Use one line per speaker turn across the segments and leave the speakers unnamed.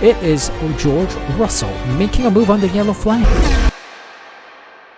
It is George Russell making a move on the yellow flag.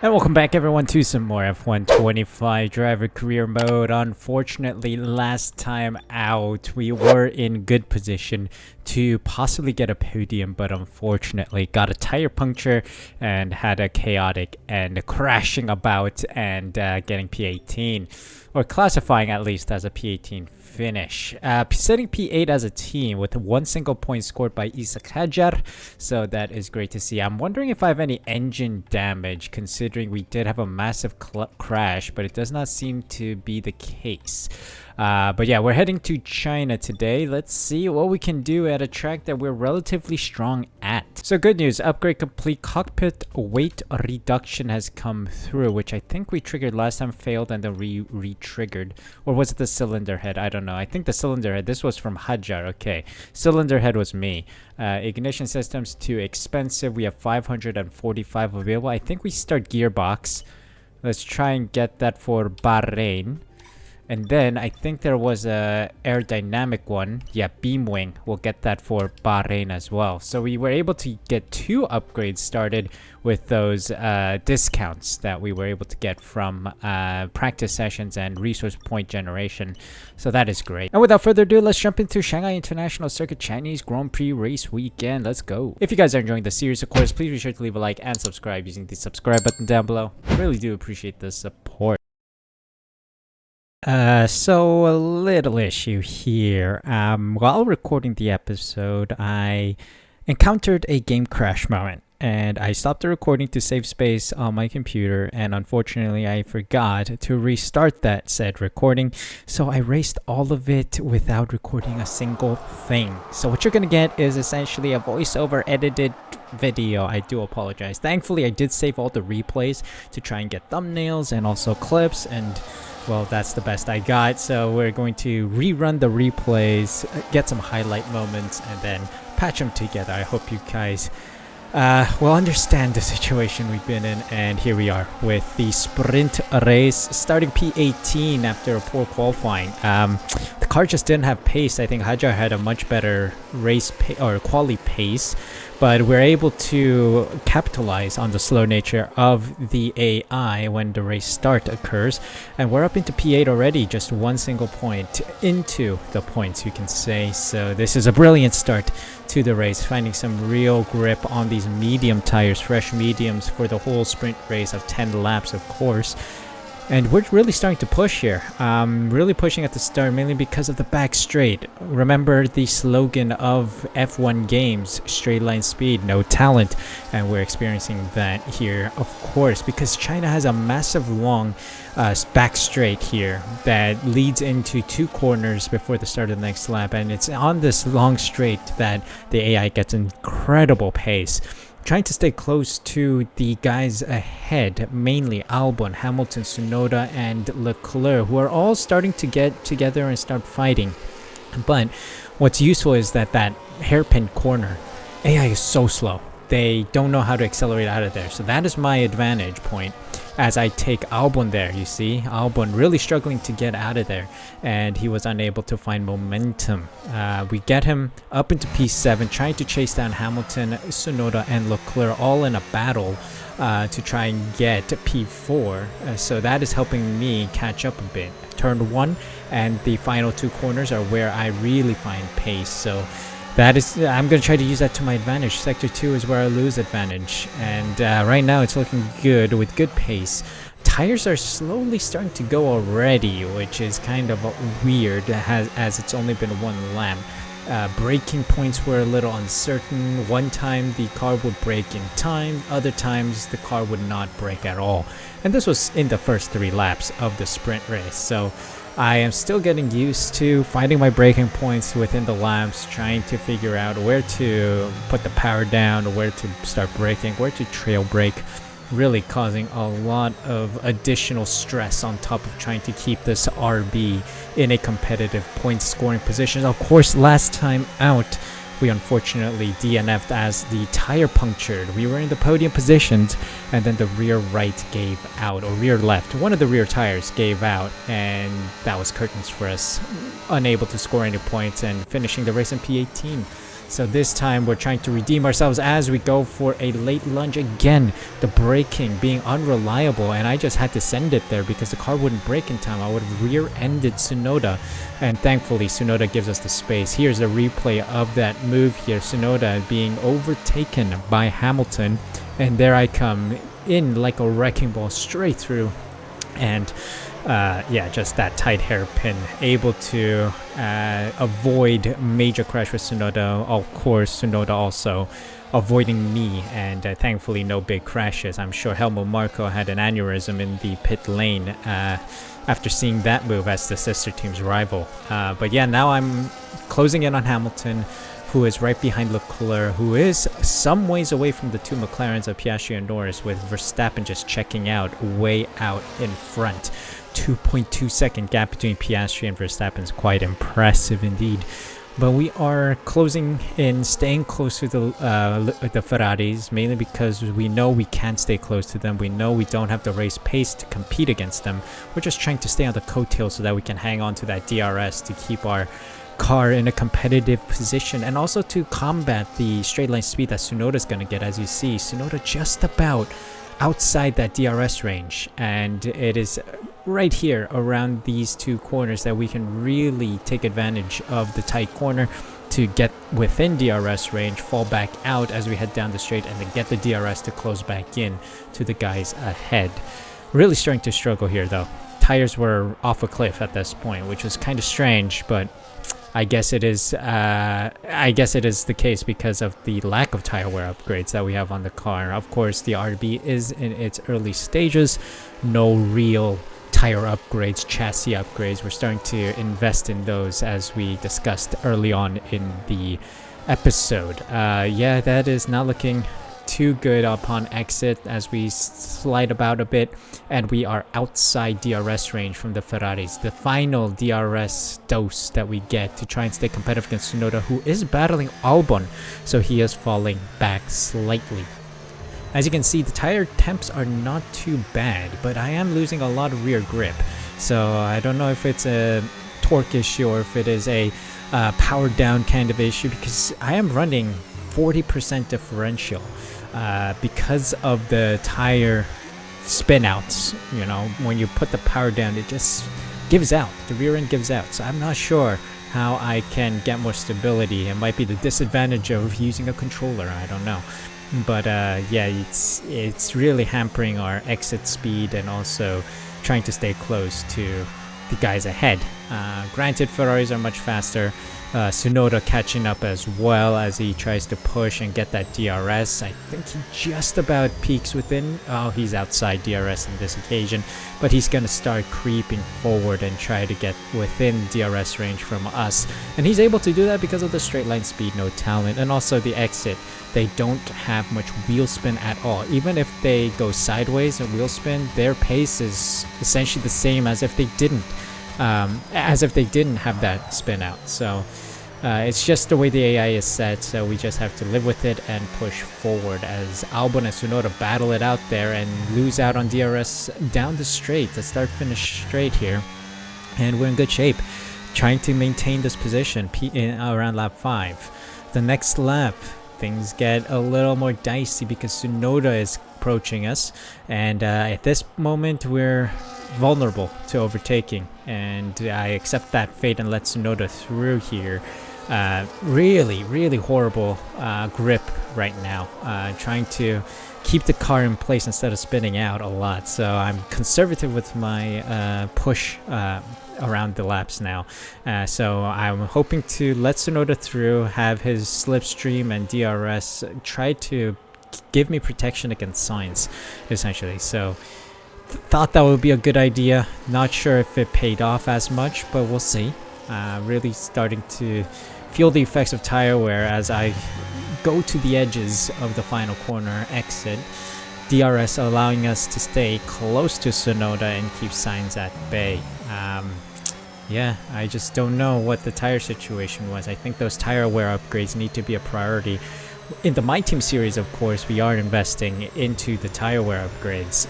And welcome back everyone to some more F125 driver career mode. Unfortunately, last time out we were in good position to possibly get a podium, but unfortunately got a tire puncture and had a chaotic end, crashing about and getting P18, or classifying at least as a P18 finish. Setting P8 as a team with one single point scored by Isak Hajar, so that is great to see. I'm wondering if I have any engine damage, considering we did have a massive crash, but it does not seem to be the case. But yeah, we're heading to China today. Let's see what we can do at a track that we're relatively strong at. So good news, upgrade complete. Cockpit weight reduction has come through, which I think we triggered last time, failed, and then re-triggered. Or was it the cylinder head? I don't know. I think the cylinder head. This was from Hajar. Okay, cylinder head was me. Ignition systems too expensive. We have 545 available. I think we start gearbox. Let's try and get that for Bahrain. And then I think there was a aerodynamic one. Yeah, beam wing. We'll get that for Bahrain as well. So we were able to get 2 upgrades started with those discounts that we were able to get from practice sessions and resource point generation. So that is great. And without further ado, let's jump into Shanghai International Circuit Chinese Grand Prix race weekend. Let's go. If you guys are enjoying the series, of course, please be sure to leave a like and subscribe using the subscribe button down below. I really do appreciate the support. So a little issue here. While recording the episode, I encountered a game crash moment, and I stopped the recording to save space on my computer, and unfortunately I forgot to restart that said recording, so I erased all of it without recording a single thing. So what you're gonna get is essentially a voiceover edited video. I do apologize. Thankfully I did save all the replays to try and get thumbnails and also clips, and well, that's the best I got. So we're going to rerun the replays, get some highlight moments, and then patch them together. I hope you guys will understand the situation we've been in. And here we are with the sprint race, starting P18 after a poor qualifying. The car just didn't have pace. I think Hajar had a much better race or quali pace, but we're able to capitalize on the slow nature of the AI when the race start occurs. And we're up into P8 already, just one single point into the points, you can say. So this is a brilliant start to the race, finding some real grip on these medium tires, fresh mediums for the whole sprint race of 10 laps, of course. And we're really starting to push here. Really pushing at the start, mainly because of the back straight. Remember the slogan of F1 games, straight line speed, no talent. And we're experiencing that here, of course, because China has a massive long back straight here that leads into 2 corners before the start of the next lap. And it's on this long straight that the AI gets incredible pace, trying to stay close to the guys ahead, mainly Albon, Hamilton, Tsunoda, and Leclerc, who are all starting to get together and start fighting. But what's useful is that hairpin corner, AI is so slow. They don't know how to accelerate out of there. So that is my advantage point as I take Albon there. You see, Albon really struggling to get out of there, and he was unable to find momentum. We get him up into P7, trying to chase down Hamilton, Tsunoda, and Leclerc, all in a battle to try and get P4. So that is helping me catch up a bit. Turn 1 and the final 2 corners are where I really find pace. So that is, I'm going to try to use that to my advantage. Sector 2 is where I lose advantage. And right now it's looking good with good pace. Tires are slowly starting to go already, which is kind of weird as it's only been 1 lap. Braking points were a little uncertain. One time the car would brake in time, other times the car would not brake at all. And this was in the first 3 laps of the sprint race. So I am still getting used to finding my braking points within the laps, trying to figure out where to put the power down, where to start braking, where to trail brake. Really causing a lot of additional stress on top of trying to keep this RB in a competitive point scoring position. Of course, last time out, we unfortunately DNF'd as the tire punctured. We were in the podium positions, and then the rear right gave out, or rear left. One of the rear tires gave out, and that was curtains for us. Unable to score any points and finishing the race in P18. So this time we're trying to redeem ourselves as we go for a late lunge again. The braking being unreliable, and I just had to send it there because the car wouldn't brake in time. I would have rear-ended Tsunoda, and thankfully Tsunoda gives us the space. Here's a replay of that move here. Tsunoda being overtaken by Hamilton, and there I come in like a wrecking ball straight through. And yeah, just that tight hairpin, able to avoid major crash with Tsunoda. Of course, Tsunoda also avoiding me, and thankfully no big crashes. I'm sure Helmut Marko had an aneurysm in the pit lane after seeing that move as the sister team's rival. But yeah, now I'm closing in on Hamilton, who is right behind Leclerc, who is some ways away from the two McLarens of Piastri and Norris, with Verstappen just checking out way out in front. 2.2 second gap between Piastri and Verstappen is quite impressive indeed. But we are closing in, staying close to the Ferraris, mainly because we know we can't stay close to them. We know we don't have the race pace to compete against them. We're just trying to stay on the coattails so that we can hang on to that DRS to keep our car in a competitive position, and also to combat the straight line speed that Tsunoda is going to get. As you see, Tsunoda just about outside that DRS range, and it is right here around these two corners that we can really take advantage of the tight corner to get within DRS range, fall back out as we head down the straight, and then get the DRS to close back in to the guys ahead. Really starting to struggle here though. Tires were off a cliff at this point, which was kind of strange, but I guess it is the case because of the lack of tire wear upgrades that we have on the car. Of course, the RB is in its early stages. No real tire upgrades, chassis upgrades. We're starting to invest in those, as we discussed early on in the episode. Yeah, that is not looking too good upon exit as we slide about a bit, and we are outside DRS range from the Ferraris. The final DRS dose that we get to try and stay competitive against Tsunoda, who is battling Albon, so he is falling back slightly. As you can see, the tire temps are not too bad, but I am losing a lot of rear grip, so I don't know if it's a torque issue or if it is a power down kind of issue, because I am running 40% differential because of the tire spin outs. You know, when you put the power down, it just gives out, the rear end gives out. So I'm not sure how I can get more stability. It might be the disadvantage of using a controller, I don't know. But yeah, it's really hampering our exit speed and also trying to stay close to the guys ahead. Granted, Ferraris are much faster. Tsunoda catching up as well as he tries to push and get that DRS. I think he just about peaks within. Oh, he's outside DRS on this occasion, but he's going to start creeping forward and try to get within DRS range from us. And he's able to do that because of the straight line speed, no talent, and also the exit. They don't have much wheel spin at all. Even if they go sideways and wheel spin, their pace is essentially the same as if they didn't. Have that spin out. So it's just the way the AI is set, so we just have to live with it and push forward as Albon and Tsunoda battle it out there and lose out on DRS down the straight, the start finish straight here. And we're in good shape, trying to maintain this position around lap 5. The next lap, things get a little more dicey because Tsunoda is approaching us, and at this moment we're vulnerable to overtaking, and I accept that fate and let Tsunoda through here. Really horrible grip right now, trying to keep the car in place instead of spinning out a lot, so I'm conservative with my push around the laps now. So I'm hoping to let Tsunoda through, have his slipstream and DRS try to give me protection against Sainz, essentially. So thought that would be a good idea. Not sure if it paid off as much, but we'll see. Really starting to feel the effects of tire wear as I go to the edges of the final corner exit. DRS allowing us to stay close to Tsunoda and keep Sainz at bay. Yeah, I just don't know what the tire situation was. I think those tire wear upgrades need to be a priority. in the My Team series, of course, we are investing into the tire wear upgrades.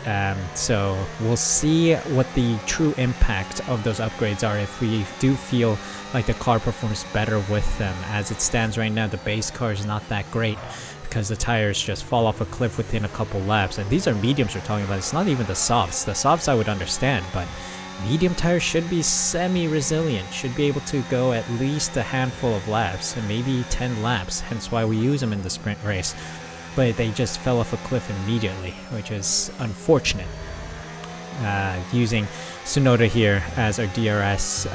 So we'll see what the true impact of those upgrades are if we do feel like the car performs better with them. As it stands right now, the base car is not that great because the tires just fall off a cliff within a couple laps. And these are mediums we're talking about. It's not even the softs. The softs I would understand, but medium tires should be semi-resilient, should be able to go at least a handful of laps, and maybe 10 laps, hence why we use them in the sprint race. But they just fell off a cliff immediately, which is unfortunate. Using Sonoda here as our DRS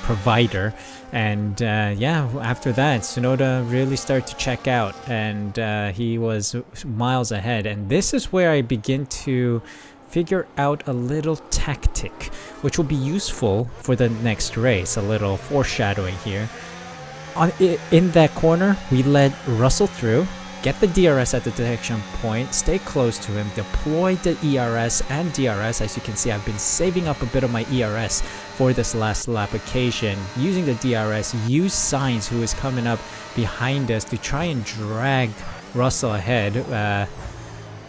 provider, and yeah, after that Sonoda really started to check out, and he was miles ahead. And this is where I begin to figure out a little tactic which will be useful for the next race. A little foreshadowing here. In that corner, we let Russell through, get the DRS at the detection point, stay close to him, deploy the ERS and DRS. As you can see, I've been saving up a bit of my ERS for this last lap occasion. Using the DRS, use Sainz, who is coming up behind us, to try and drag Russell ahead.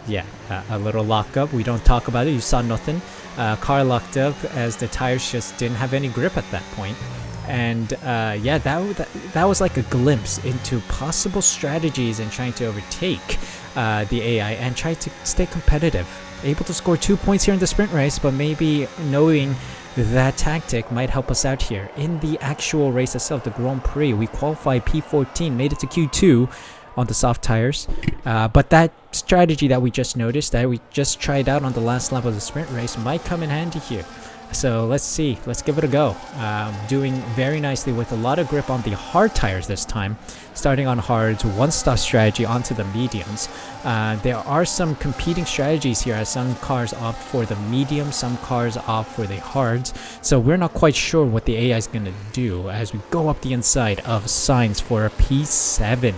Yeah, a little lockup. We don't talk about it. You saw nothing. Car locked up as the tires just didn't have any grip at that point. And yeah, that was like a glimpse into possible strategies in trying to overtake the AI and try to stay competitive. Able to score 2 points here in the sprint race, but maybe knowing that tactic might help us out here. In the actual race itself, the Grand Prix, we qualified P14, made it to Q2 on the soft tires, but that strategy that we just noticed, that we just tried out on the last lap of the sprint race, might come in handy here. So let's see, let's give it a go. Doing very nicely with a lot of grip on the hard tires this time, starting on hards, one-stop strategy onto the mediums. There are some competing strategies here, as some cars opt for the medium, some cars opt for the hards, so we're not quite sure what the AI is going to do as we go up the inside of Sainz for a P7.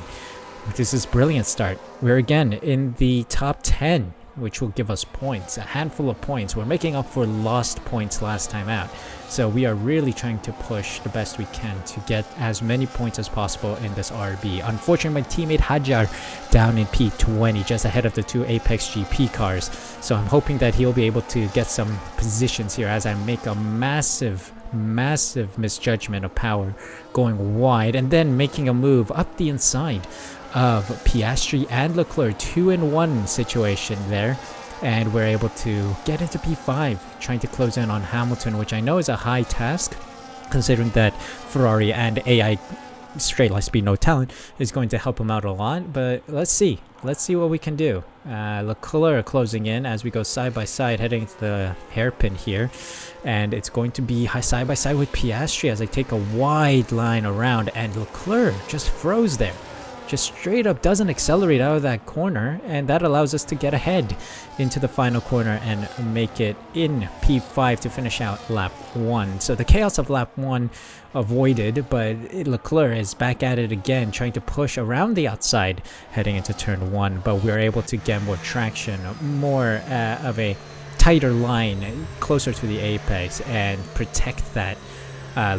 This is a brilliant start. We're again in the top 10, which will give us points, a handful of points. We're making up for lost points last time out. So we are really trying to push the best we can to get as many points as possible in this RB. Unfortunately, my teammate Hajar down in P20, just ahead of the two Apex GP cars. So I'm hoping that he'll be able to get some positions here as I make a massive misjudgment of power, going wide and then making a move up the inside of Piastri and Leclerc. 2-in-1 situation there, and we're able to get into P5, trying to close in on Hamilton, which I know is a high task considering that Ferrari and AI straight line speed no talent is going to help him out a lot. But let's see what we can do. Leclerc closing in as we go side by side, heading into the hairpin here, and it's going to be side by side with Piastri as I take a wide line around, and Leclerc just froze there. Just straight up doesn't accelerate out of that corner, and that allows us to get ahead into the final corner and make it in P5 to finish out lap 1. So the chaos of lap 1 avoided, but Leclerc is back at it again, trying to push around the outside heading into turn 1, but we're able to get more traction, more of a tighter line closer to the apex and protect that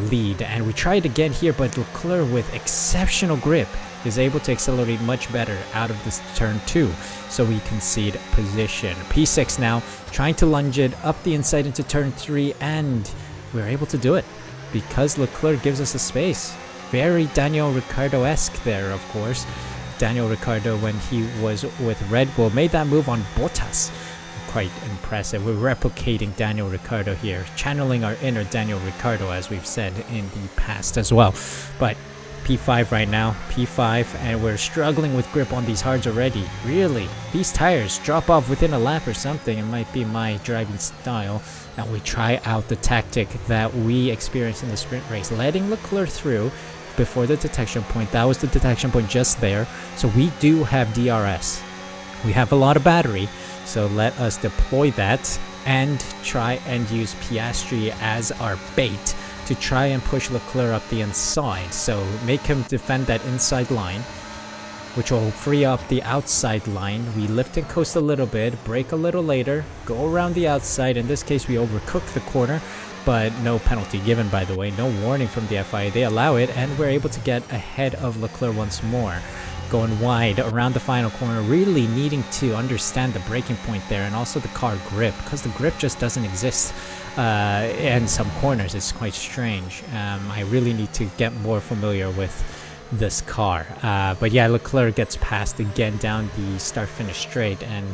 lead. And we try it again here, but Leclerc with exceptional grip is able to accelerate much better out of this turn 2, so we concede position. P6 now, trying to lunge it up the inside into turn 3, and we're able to do it because Leclerc gives us a space. Very Daniel Ricciardo-esque there, of course. Daniel Ricciardo, when he was with Red Bull, made that move on Bottas. Quite impressive. We're replicating Daniel Ricciardo here, channeling our inner Daniel Ricciardo, as we've said in the past as well. But P5 right now, P5, and we're struggling with grip on these hards already. Really, these tires drop off within a lap or something. It might be my driving style. And we try out the tactic that we experienced in the sprint race, letting Leclerc through before the detection point. That was the detection point just there. So we do have DRS. We have a lot of battery, so let us deploy that and try and use Piastri as our bait to try and push Leclerc up the inside. So make him defend that inside line, which will free up the outside line. We lift and coast a little bit, brake a little later, go around the outside. In this case, we overcook the corner, but no penalty given, by the way. No warning from the FIA. They allow it, and we're able to get ahead of Leclerc once more. going wide around the final corner, really needing to understand the braking point there, and also the car grip, because the grip just doesn't exist in some corners. It's quite strange. I really need to get more familiar with this car, but yeah, Leclerc gets passed again down the start-finish straight, and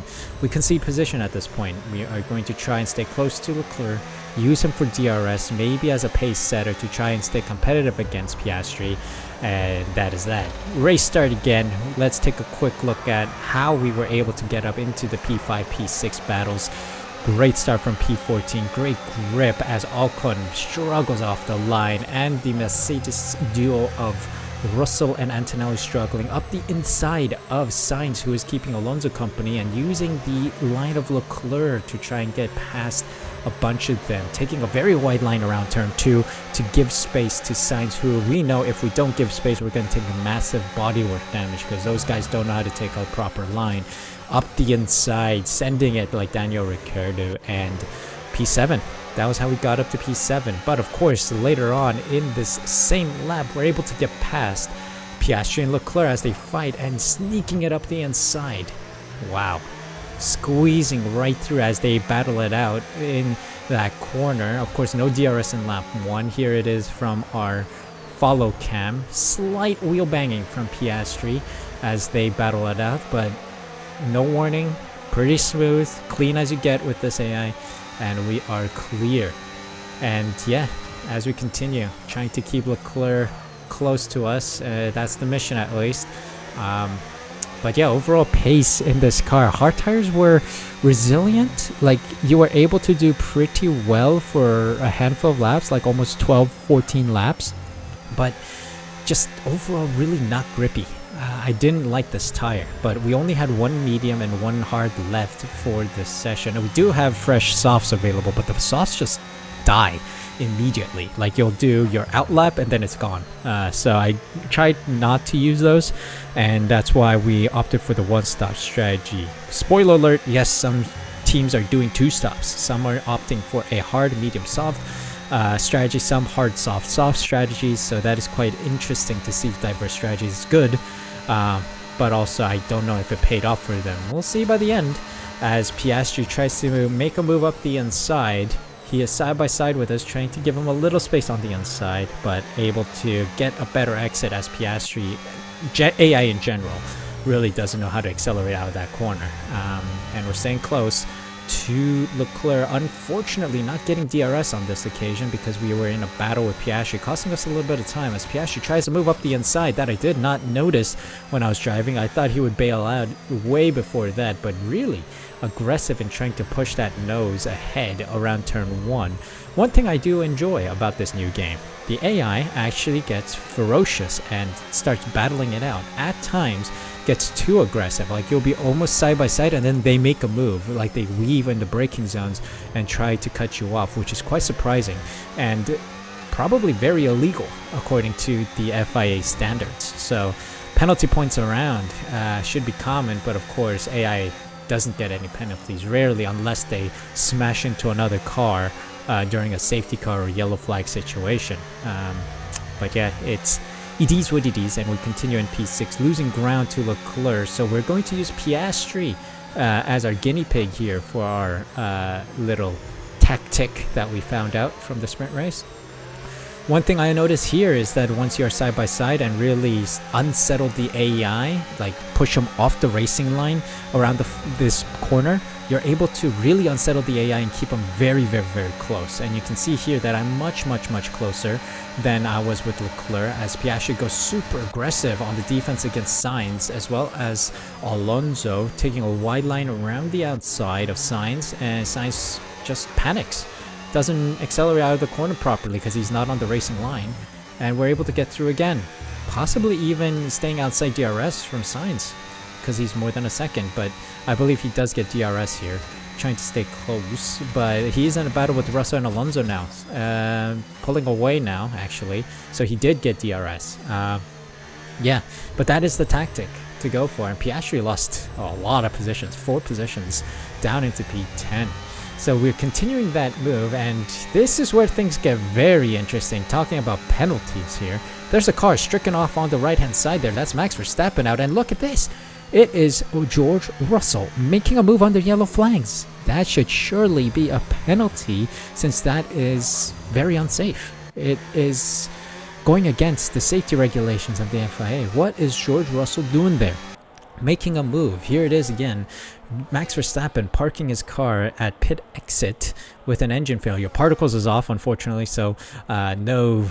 we concede position at this point. We are going to try and stay close to Leclerc, use him for DRS, maybe as a pace setter to try and stay competitive against Piastri, and that is that. Race start again. Let's take a quick look at how we were able to get up into the P5, P6 battles. Great start from P14, great grip as Ocon struggles off the line, and the Mercedes duo of Russell and Antonelli struggling up the inside of Sainz, who is keeping Alonso company, and using the line of Leclerc to try and get past a bunch of them, taking a very wide line around turn 2 to give space to Sainz, who we know if we don't give space, we're going to take massive bodywork damage, because those guys don't know how to take a proper line. Up the inside, sending it like Daniel Ricciardo, and P7. That was how we got up to P7. But of course, later on in this same lap, we're able to get past Piastri and Leclerc as they fight, and sneaking it up the inside. Wow. Squeezing right through as they battle it out in that corner. Of course, no DRS in lap 1. Here it is from our follow cam. Slight wheel banging from Piastri as they battle it out, but no warning. Pretty smooth, clean as you get with this AI. And we are clear. And yeah, as we continue trying to keep Leclerc close to us, that's the mission at least. But yeah, overall pace in this car, hard tires were resilient. Like, you were able to do pretty well for a handful of laps, like almost 12-14 laps, but just overall really not grippy. I didn't like this tire, but we only had one medium and one hard left for this session. And we do have fresh softs available, but the softs just die immediately. Like, you'll do your out lap and then it's gone. So I tried not to use those, and that's why we opted for the one-stop strategy. Spoiler alert, yes, some teams are doing two stops. Some are opting for a hard, medium, soft strategy, some hard, soft strategies. So that is quite interesting to see. Diverse strategies is good. But also I don't know if it paid off for them. We'll see by the end, as Piastri tries to make a move up the inside. He is side by side with us, trying to give him a little space on the inside, but able to get a better exit, as Piastri, AI in general, really doesn't know how to accelerate out of that corner. And we're staying close to Leclerc, unfortunately not getting DRS on this occasion, because we were in a battle with Piastri, costing us a little bit of time as Piastri tries to move up the inside. That I did not notice when I was driving. I thought he would bail out way before that, but really aggressive in trying to push that nose ahead around turn 1. One thing I do enjoy about this new game, the AI actually gets ferocious and starts battling it out. At times gets too aggressive, like you'll be almost side by side and then they make a move, like they weave in the braking zones and try to cut you off, which is quite surprising and probably very illegal according to the FIA standards. So penalty points around should be common, but of course AI doesn't get any penalties, rarely, unless they smash into another car during a safety car or yellow flag situation. But yeah, it is what it is, and we continue in P6, losing ground to Leclerc. So we're going to use Piastri as our guinea pig here for our little tactic that we found out from the sprint race. One thing I notice here is that once you're side by side and really unsettle the AI, like push them off the racing line around this corner, you're able to really unsettle the AI and keep them very, very, very close. And you can see here that I'm much, much, much closer than I was with Leclerc, as Piastri goes super aggressive on the defense against Sainz, as well as Alonso taking a wide line around the outside of Sainz, and Sainz just panics. Doesn't accelerate out of the corner properly because he's not on the racing line, and we're able to get through again, possibly even staying outside DRS from Sainz because he's more than a second, but I believe he does get DRS here, trying to stay close. But he's in a battle with Russell and Alonso now, pulling away now actually, so he did get DRS. Yeah, but that is the tactic to go for, and Piastri lost a lot of positions, 4 positions down into P10. So we're continuing that move, and this is where things get very interesting. Talking about penalties here. There's a car stricken off on the right-hand side there. That's Max Verstappen out, and look at this. It is George Russell making a move under yellow flags. That should surely be a penalty, since that is very unsafe. It is going against the safety regulations of the FIA. What is George Russell doing there? Making a move. Here it is again. Max Verstappen parking his car at pit exit with an engine failure. Particles is off, unfortunately, so no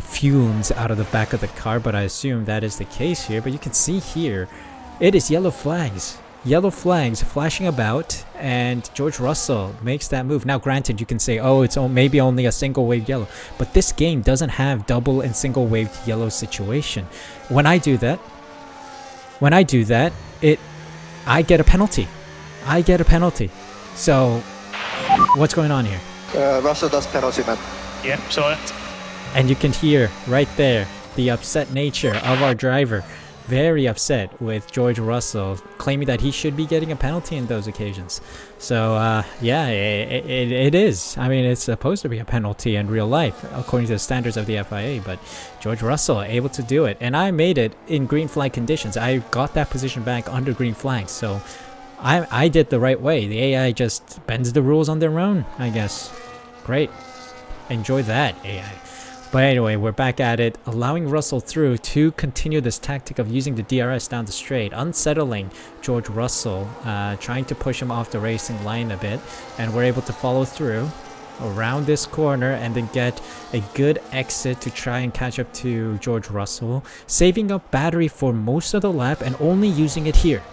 fumes out of the back of the car, but I assume that is the case here. But you can see here, it is yellow flags. Yellow flags flashing about, and George Russell makes that move. Now granted, you can say, oh, it's maybe only a single wave yellow, but this game doesn't have double and single waved yellow situation. When I do that, I get a penalty. So what's going on here?
Russell does penalty, man.
Yep, saw it.
And you can hear right there the upset nature of our driver. Very upset with George Russell, claiming that he should be getting a penalty in those occasions. So yeah, it is. I mean, it's supposed to be a penalty in real life, according to the standards of the FIA, but George Russell able to do it. And I made it in green flag conditions. I got that position back under green flags, so I did the right way. The AI just bends the rules on their own, I guess. Great. Enjoy that, AI. But anyway, we're back at it, allowing Russell through to continue this tactic of using the DRS down the straight, unsettling George Russell, trying to push him off the racing line a bit, and we're able to follow through around this corner and then get a good exit to try and catch up to George Russell, saving up battery for most of the lap and only using it here.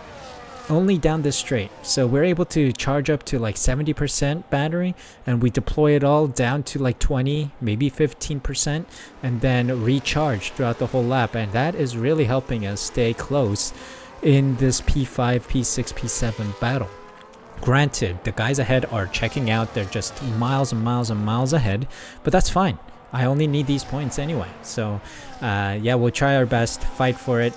Only down this straight. So we're able to charge up to like 70% battery, and we deploy it all down to like 20, maybe 15%, and then recharge throughout the whole lap. And that is really helping us stay close in this P5, P6, P7 battle. Granted, the guys ahead are checking out. They're just miles and miles and miles ahead, but that's fine. I only need these points anyway. So yeah, we'll try our best, fight for it.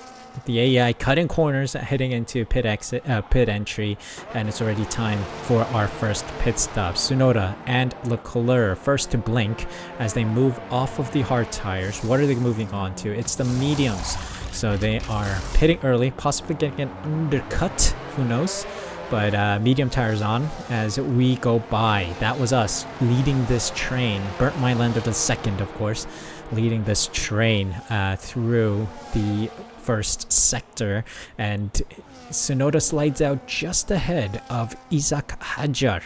The AI cutting corners, heading into pit entry, and it's already time for our first pit stop. Tsunoda and Leclerc first to blink as they move off of the hard tires. What are they moving on to? It's the mediums. So they are pitting early, possibly getting an undercut, who knows? But medium tires on as we go by. That was us leading this train. Bernd Mailander the second, of course, leading this train through the first sector, and Tsunoda slides out just ahead of Isaac Hadjar,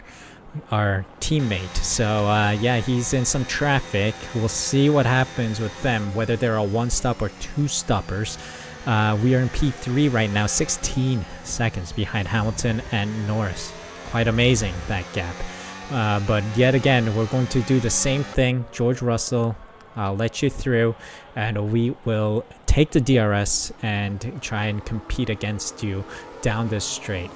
our teammate. So yeah, he's in some traffic. We'll see what happens with them, whether they're a one-stop or two-stoppers. We are in P3 right now, 16 seconds behind Hamilton and Norris. Quite amazing, that gap. But yet again, we're going to do the same thing. George Russell, I'll let you through, and we will take the DRS and try and compete against you down this straight.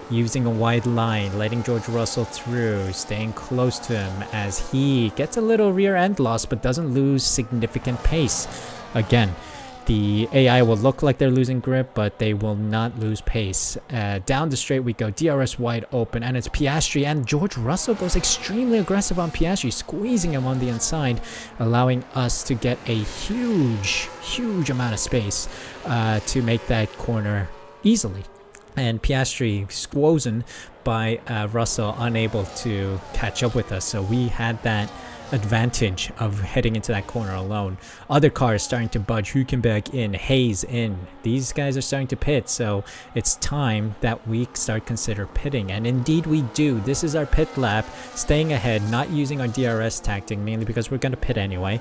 Using a wide line, letting George Russell through, staying close to him as he gets a little rear end loss but doesn't lose significant pace. Again, the AI will look like they're losing grip, but they will not lose pace. Down the straight we go, DRS wide open, and it's Piastri, and George Russell goes extremely aggressive on Piastri, squeezing him on the inside, allowing us to get a huge amount of space to make that corner easily. And Piastri squozen by Russell, unable to catch up with us, so we had that advantage of heading into that corner alone. Other cars starting to budge. Hülkenberg in, Hayes in. These guys are starting to pit, so it's time that we start consider pitting, and indeed we do. This is our pit lap, staying ahead, not using our DRS tactic, mainly because we're going to pit anyway.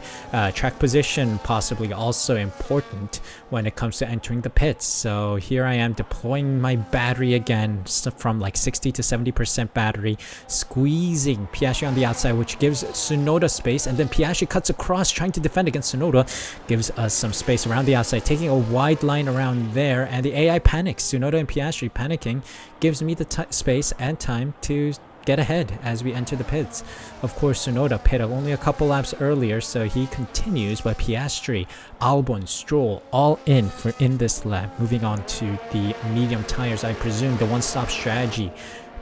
Track position possibly also important when it comes to entering the pits. So here I am deploying my battery again, from like 60 to 70% battery, squeezing Piastri on the outside, which gives Tsunoda space, and then Piastri cuts across trying to defend against Tsunoda, gives us some space around the outside, taking a wide line around there, and the AI panics. Tsunoda and Piastri panicking gives me the space and time to get ahead as we enter the pits. Of course, Tsunoda pit only a couple laps earlier, so he continues, but Piastri, Albon, Stroll, all in for this lap. Moving on to the medium tires, I presume the one-stop strategy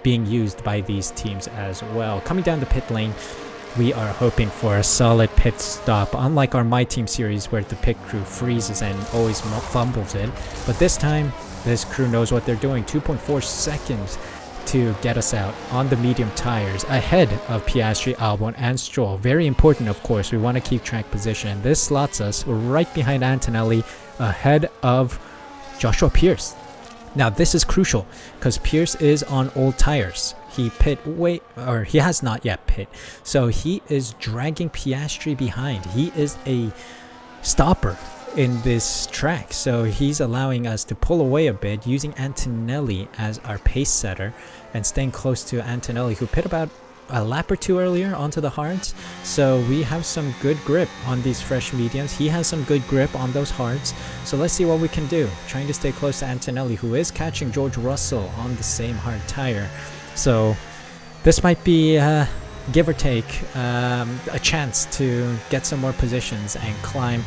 being used by these teams as well. Coming down the pit lane, we are hoping for a solid pit stop, unlike our My Team series where the pit crew freezes and always fumbles it. But this time, this crew knows what they're doing. 2.4 seconds to get us out on the medium tires, ahead of Piastri, Albon, and Stroll. Very important, of course. We want to keep track position. This slots us right behind Antonelli, ahead of Joshua Pierce. Now this is crucial because Pierce is on old tires. He has not yet pit, so he is dragging Piastri behind. He is a stopper in this track, so he's allowing us to pull away a bit, using Antonelli as our pace setter and staying close to Antonelli, who pit about a lap or two earlier onto the hards. So we have some good grip on these fresh mediums. He has some good grip on those hards. So let's see what we can do. Trying to stay close to Antonelli, who is catching George Russell on the same hard tire. So this might be, give or take, a chance to get some more positions and climb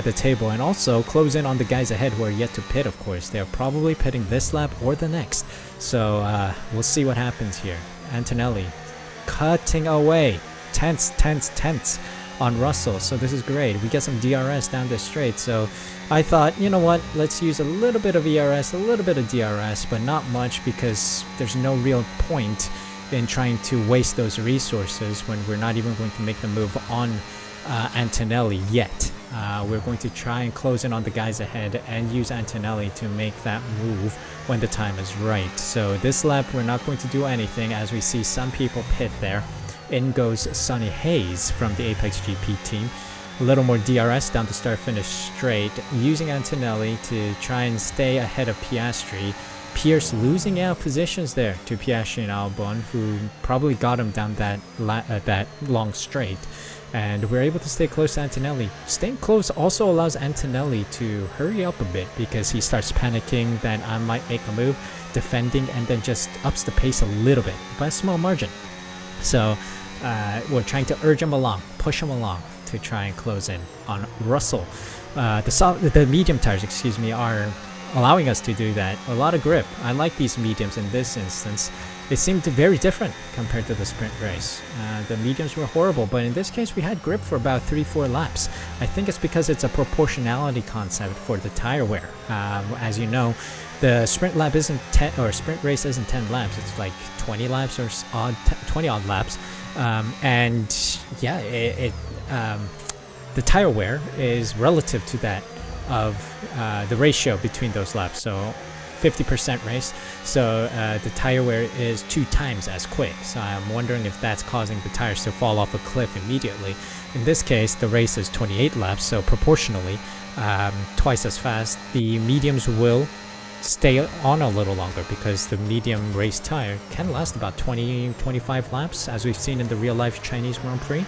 the table, and also close in on the guys ahead who are yet to pit. Of course, they're probably pitting this lap or the next. So we'll see what happens here. Antonelli cutting away, tense on Russell. So this is great. We get some DRS down the straight. So I thought, you know what, let's use a little bit of ERS, a little bit of DRS, but not much, because there's no real point in trying to waste those resources when we're not even going to make the move on Antonelli yet. We're going to try and close in on the guys ahead and use Antonelli to make that move when the time is right. So this lap we're not going to do anything, as we see some people pit there. In goes Sonny Hayes from the Apex GP team. A little more DRS down the start finish straight, using Antonelli to try and stay ahead of Piastri. Pierce losing out positions there to Piastri and Albon, who probably got him down that long straight. And we're able to stay close to Antonelli. Staying close also allows Antonelli to hurry up a bit, because he starts panicking that I might make a move, defending, and then just ups the pace a little bit by a small margin. So we're trying to urge him along, push him along to try and close in on Russell. The medium tires, are allowing us to do that. A lot of grip. I like these mediums in this instance. It seemed very different compared to the sprint race. The mediums were horrible, but in this case we had grip for about 3-4 laps. I think it's because it's a proportionality concept for the tire wear. As you know, the sprint lap isn't 10, or sprint race isn't 10 laps. It's like 20 laps or 20 odd laps. And yeah, the tire wear is relative to that of the ratio between those laps. So 50% race, so the tire wear is 2 times as quick. So I'm wondering if that's causing the tires to fall off a cliff immediately. In this case, the race is 28 laps, so proportionally twice as fast. The mediums will stay on a little longer, because the medium race tire can last about 20-25 laps, as we've seen in the real life Chinese Grand Prix.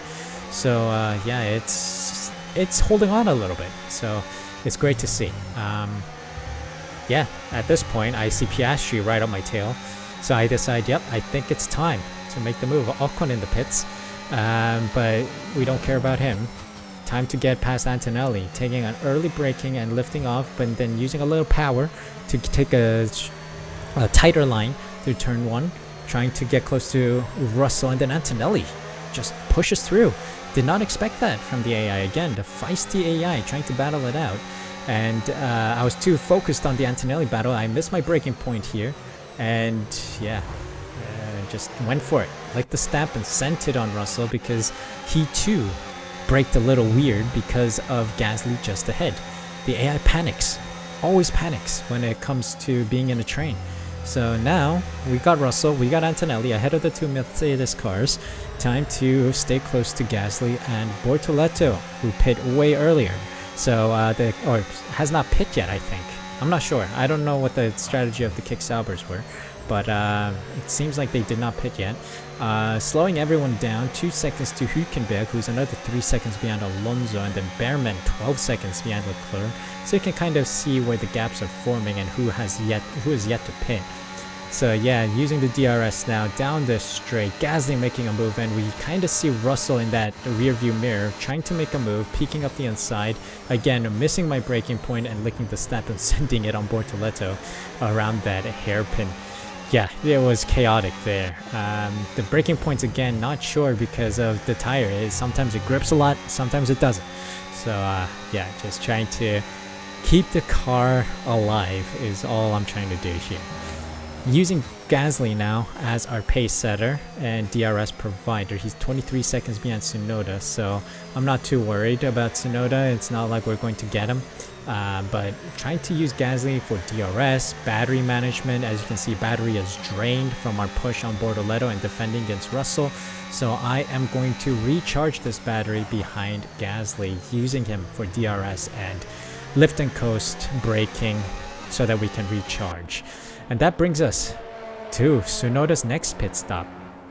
So yeah, it's holding on a little bit, so it's great to see. Yeah, at this point, I see Piastri right on my tail. So I decide, yep, I think it's time to make the move. Ocon in the pits, but we don't care about him. Time to get past Antonelli, taking an early braking and lifting off, but then using a little power to take a tighter line through turn 1, trying to get close to Russell, and then Antonelli just pushes through. Did not expect that from the AI. Again, the feisty AI trying to battle it out. And I was too focused on the Antonelli battle. I missed my breaking point here, and yeah, just went for it. Like the stamp and sent it on Russell, because he too braked a little weird because of Gasly just ahead. The AI panics, always panics when it comes to being in a train. So now we got Russell, we got Antonelli ahead of the 2 Mercedes cars. Time to stay close to Gasly and Bortoleto, who pit way earlier. So or has not pit yet, I think. I'm not sure. I don't know what the strategy of the Kick Saubers were, but it seems like they did not pit yet. Slowing everyone down, 2 seconds to Hülkenberg, who's another 3 seconds behind Alonso, and then Behrman 12 seconds behind Leclerc. So you can kind of see where the gaps are forming and who is yet to pit. So yeah, using the DRS now down the straight, Gasly making a move, and we kind of see Russell in that rear view mirror trying to make a move, peeking up the inside. Again, missing my braking point and licking the step and sending it on Bortoleto around that hairpin. Yeah, it was chaotic there. The braking points again, not sure because of the tire. Sometimes it grips a lot, sometimes it doesn't. So yeah, just trying to keep the car alive is all I'm trying to do here. Using Gasly now as our pace setter and DRS provider. He's 23 seconds behind Tsunoda, so I'm not too worried about Tsunoda. It's not like we're going to get him. But trying to use Gasly for DRS, battery management. As you can see, battery is drained from our push on Bortoleto and defending against Russell. So I am going to recharge this battery behind Gasly, using him for DRS and lift and coast braking so that we can recharge. And that brings us to Tsunoda's next pit stop.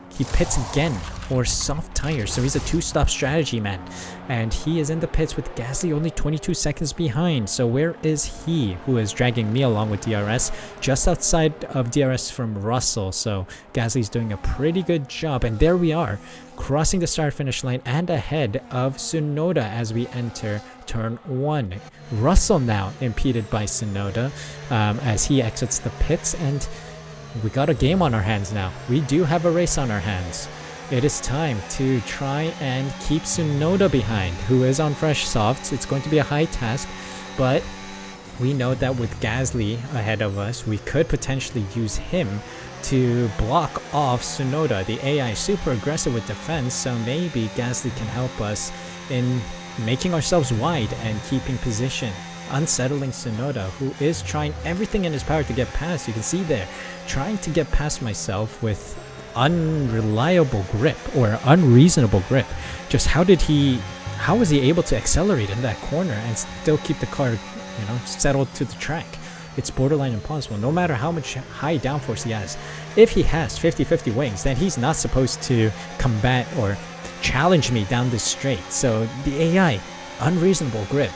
He pits again for soft tires, so he's a two-stop strategy man. And he is in the pits with Gasly only 22 seconds behind. So where is he, who is dragging me along with DRS? Just outside of DRS from Russell. So Gasly's doing a pretty good job. And there we are, crossing the start-finish line and ahead of Tsunoda as we enter turn 1. Russell now impeded by Tsunoda as he exits the pits, and we got a game on our hands now. We do have a race on our hands. It is time to try and keep Tsunoda behind, who is on fresh softs. It's going to be a high task, but we know that with Gasly ahead of us, we could potentially use him to block off Tsunoda. The AI is super aggressive with defense, so maybe Gasly can help us in making ourselves wide and keeping position, unsettling Tsunoda, who is trying everything in his power to get past. You can see there, trying to get past myself with unreliable grip or unreasonable grip. Just how was he able to accelerate in that corner and still keep the car, settled to the track? It's borderline impossible, no matter how much high downforce he has. If he has 50-50 wings, then he's not supposed to combat or challenge me down this straight. So the AI, unreasonable grip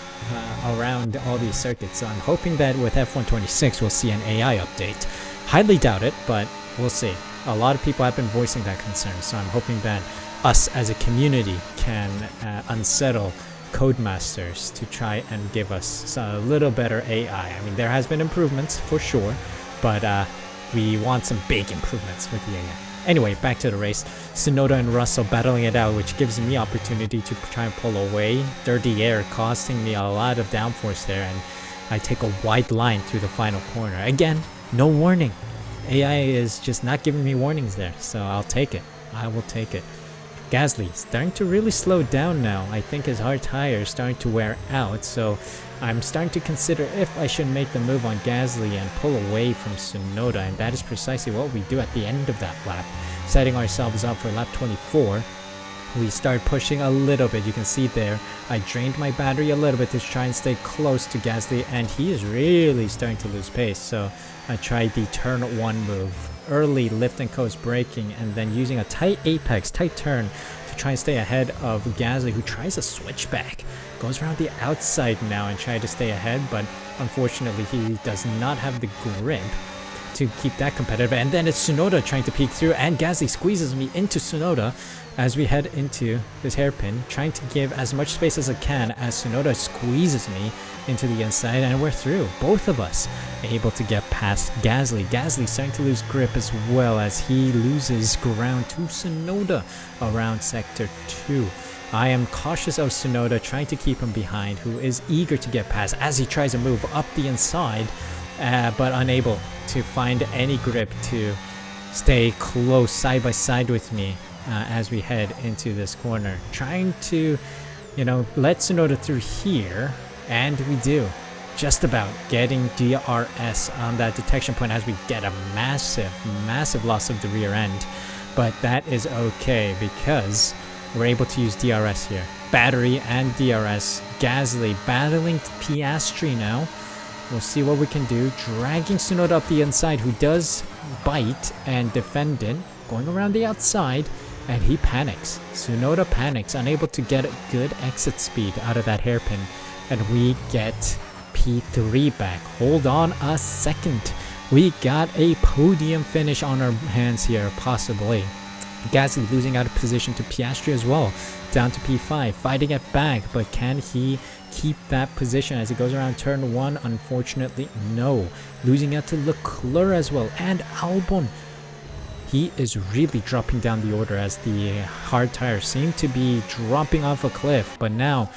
around all these circuits. So I'm hoping that with F126 we'll see an AI update. Highly doubt it, but we'll see. A lot of people have been voicing that concern, so I'm hoping that us as a community can unsettle Codemasters to try and give us a little better AI. I mean, there has been improvements for sure, but we want some big improvements with the AI. Anyway, back to the race. Tsunoda and Russell battling it out, which gives me opportunity to try and pull away. Dirty air costing me a lot of downforce there, and I take a wide line through the final corner. Again, no warning. AI is just not giving me warnings there, so I'll take it. I will take it. Gasly starting to really slow down now. I think his hard tire is starting to wear out, so I'm starting to consider if I should make the move on Gasly and pull away from Tsunoda, and that is precisely what we do at the end of that lap. Setting ourselves up for lap 24, we start pushing a little bit. You can see there, I drained my battery a little bit to try and stay close to Gasly, and he is really starting to lose pace, so I tried the turn 1 move. Early lift and coast braking, and then using a tight apex, tight turn to try and stay ahead of Gasly, who tries a switchback. Goes around the outside now and try to stay ahead, but unfortunately he does not have the grip to keep that competitive. And then it's Tsunoda trying to peek through, and Gasly squeezes me into Tsunoda as we head into this hairpin, trying to give as much space as I can as Tsunoda squeezes me into the inside, and we're through. Both of us able to get past Gasly. Gasly starting to lose grip as well as he loses ground to Tsunoda around sector 2. I am cautious of Tsunoda, trying to keep him behind, who is eager to get past as he tries to move up the inside, but unable to find any grip to stay close side by side with me as we head into this corner. Trying to, let Tsunoda through here, and we do. Just about getting DRS on that detection point as we get a massive loss of the rear end. But that is okay because we're able to use DRS here. Battery and DRS. Gasly battling Piastri now. We'll see what we can do. Dragging Tsunoda up the inside, who does bite and defend it. Going around the outside, and he panics. Tsunoda panics, unable to get a good exit speed out of that hairpin. And we get P3 back. Hold on a second. We got a podium finish on our hands here, possibly. Gasly losing out of position to Piastri as well, down to P5, fighting it back, but can he keep that position as he goes around turn 1? Unfortunately, no. Losing out to Leclerc as well, and Albon. He is really dropping down the order as the hard tires seem to be dropping off a cliff, but now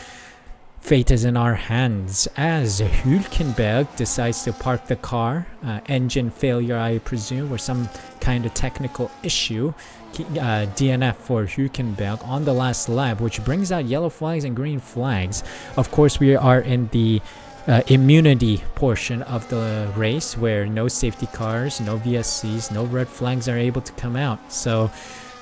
fate is in our hands as Hülkenberg decides to park the car. Engine failure, I presume, or some kind of technical issue. DNF for Hülkenberg on the last lap, which brings out yellow flags and green flags. Of course, we are in the immunity portion of the race where no safety cars, no VSCs, no red flags are able to come out. So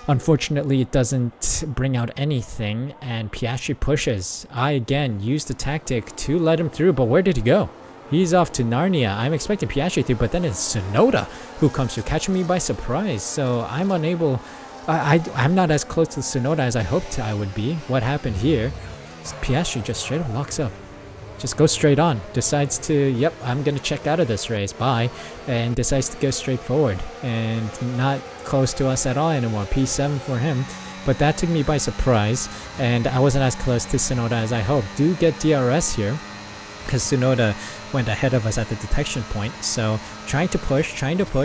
unfortunately, it doesn't bring out anything, and Piastri pushes. I again used the tactic to let him through, but where did he go? He's off to Narnia. I'm expecting Piastri through, but then it's Tsunoda who comes through, catching me by surprise. So I'm unable. I'm not as close to Tsunoda as I hoped I would be. What happened here? Piastri just straight up locks up. Just goes straight on. Decides to, yep, I'm going to check out of this race. Bye. And decides to go straight forward. And not close to us at all anymore. P7 for him. But that took me by surprise. And I wasn't as close to Tsunoda as I hoped. Do get DRS here, because Tsunoda went ahead of us at the detection point. So trying to push,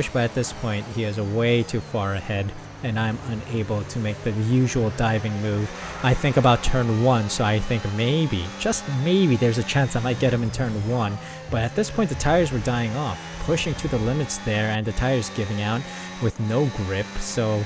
but at this point he is way too far ahead, and I'm unable to make the usual diving move. I think about turn 1, so I think maybe, just maybe, there's a chance I might get him in turn 1. But at this point the tires were dying off, pushing to the limits there, and the tires giving out with no grip. So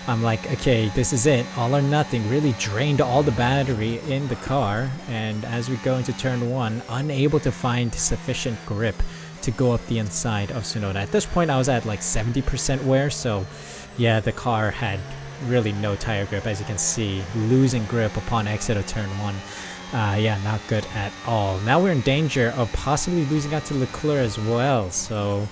I'm like, okay, this is it, all or nothing. Really drained all the battery in the car, and as we go into turn 1, unable to find sufficient grip to go up the inside of Tsunoda. At this point I was at like 70% wear, so yeah, the car had really no tire grip, as you can see, losing grip upon exit of turn 1. Yeah, not good at all. Now we're in danger of possibly losing out to Leclerc as well, so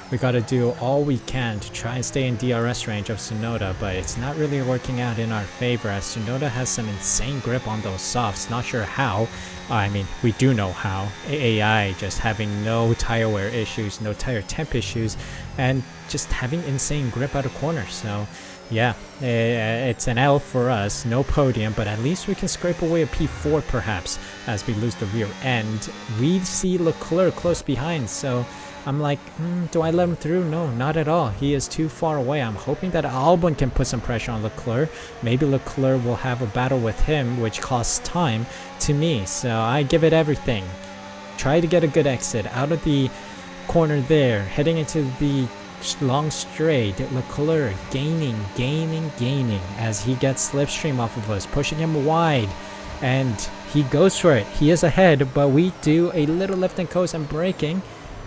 we gotta do all we can to try and stay in DRS range of Tsunoda, but it's not really working out in our favor as Tsunoda has some insane grip on those softs. Not sure how. I mean, we do know how. AI just having no tire wear issues, no tire temp issues, and just having insane grip out of corners. So yeah, it's an L for us. No podium, but at least we can scrape away a P4 perhaps as we lose the rear end. We see Leclerc close behind, so I'm like, do I let him through? No, not at all. He is too far away. I'm hoping that Albon can put some pressure on Leclerc. Maybe Leclerc will have a battle with him, which costs time to me. So I give it everything. Try to get a good exit out of the corner there, heading into the long straight. Leclerc gaining as he gets slipstream off of us, pushing him wide. And he goes for it. He is ahead, but we do a little left and coast and braking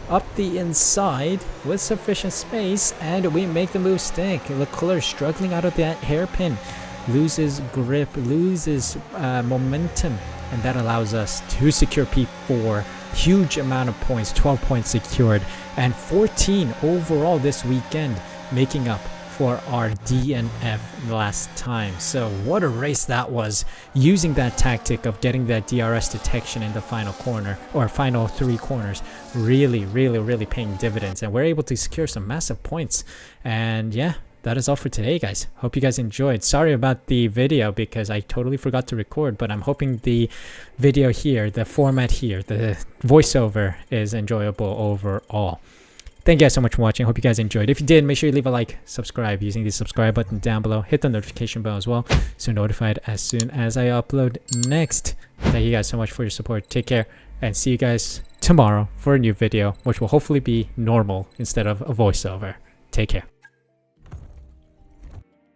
up the inside with sufficient space, and we make the move stick. Leclerc struggling out of that hairpin, loses grip, loses momentum, and that allows us to secure P4. Huge amount of points, 12 points secured, and 14 overall this weekend, making up for our DNF last time. So what a race that was, using that tactic of getting that DRS detection in the final corner, or final 3 corners, really paying dividends, and we're able to secure some massive points. And yeah, that is all for today, guys. Hope you guys enjoyed. Sorry about the video because I totally forgot to record, but I'm hoping the video here, the format here, the voiceover is enjoyable overall. Thank you guys so much for watching. Hope you guys enjoyed. If you did, make sure you leave a like, subscribe using the subscribe button down below. Hit the notification bell as well, so you're notified as soon as I upload next. Thank you guys so much for your support. Take care, and see you guys tomorrow for a new video, which will hopefully be normal instead of a voiceover. Take care.